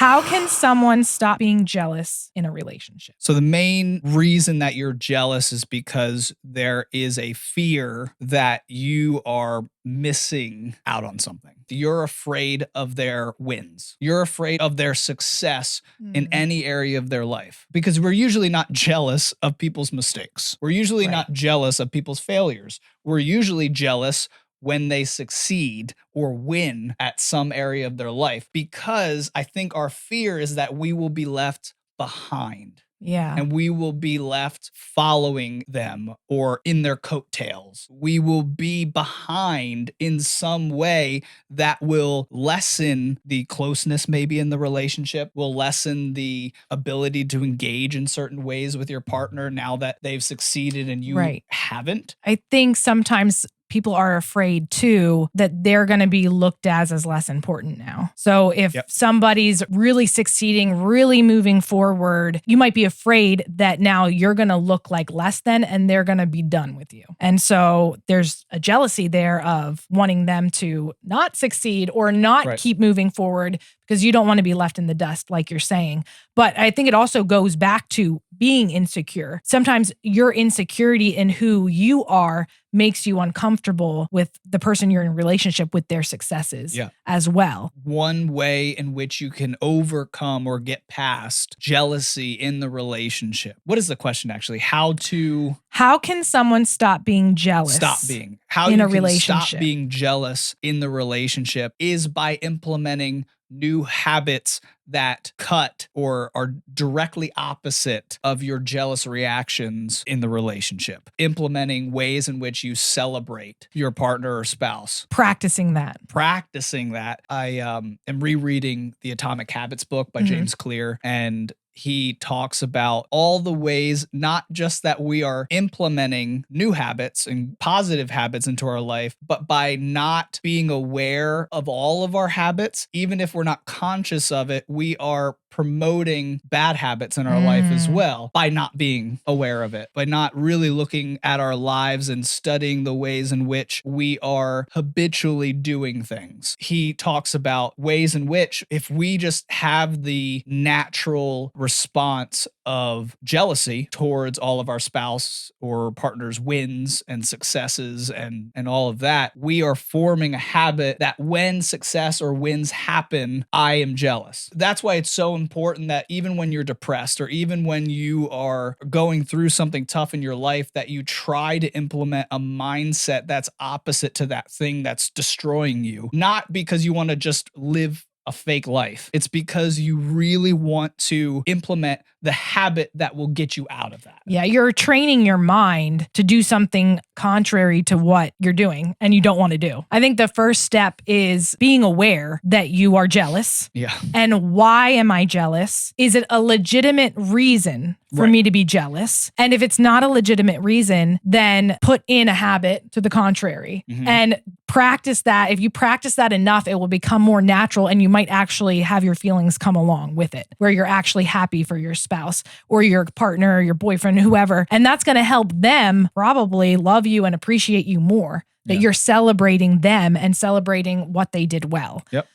How can someone stop being jealous in a relationship? So the main reason that you're jealous is because there is a fear that you are missing out on something. You're afraid of their wins. You're afraid of their success in any area of their life, because we're usually not jealous of people's mistakes. We're usually not jealous of people's failures. We're usually jealous when they succeed or win at some area of their life, because I think our fear is that we will be left behind. Yeah. And we will be left following them or in their coattails. We will be behind in some way that will lessen the closeness maybe in the relationship, will lessen the ability to engage in certain ways with your partner now that they've succeeded and you haven't. I think sometimes people are afraid too that they're going to be looked as less important now. So if somebody's really succeeding, really moving forward, you might be afraid that now you're going to look like less than and they're going to be done with you. And so there's a jealousy there of wanting them to not succeed or not keep moving forward because you don't want to be left in the dust, like you're saying. But I think it also goes back to being insecure. Sometimes your insecurity in who you are makes you uncomfortable with the person you're in a relationship with, their successes as well. One way in which you can overcome or get past jealousy in the relationship. What is the question actually? How can someone stop being jealous? How in you a can relationship? Stop being jealous in the relationship is by implementing new habits that cut or are directly opposite of your jealous reactions in the relationship. Implementing ways in which you celebrate your partner or spouse. Practicing that. I am rereading the Atomic Habits book by James Clear, and he talks about all the ways, not just that we are implementing new habits and positive habits into our life, but by not being aware of all of our habits, even if we're not conscious of it, we are promoting bad habits in our life as well by not being aware of it, by not really looking at our lives and studying the ways in which we are habitually doing things. He talks about ways in which if we just have the natural response of jealousy towards all of our spouse or partner's wins and successes and all of that, we are forming a habit that when success or wins happen, I am jealous. That's why it's so important that even when you're depressed or even when you are going through something tough in your life, that you try to implement a mindset that's opposite to that thing that's destroying you. Not because you want to just live a fake life. It's because you really want to implement the habit that will get you out of that. Yeah, you're training your mind to do something contrary to what you're doing and you don't want to do. I think the first step is being aware that you are jealous. Yeah. And why am I jealous? Is it a legitimate reason for me to be jealous? And if it's not a legitimate reason, then put in a habit to the contrary and practice that. If you practice that enough, it will become more natural and you might actually have your feelings come along with it, where you're actually happy for your spouse or your partner or your boyfriend, whoever. And that's going to help them probably love you and appreciate you more, that you're celebrating them and celebrating what they did well. Yep.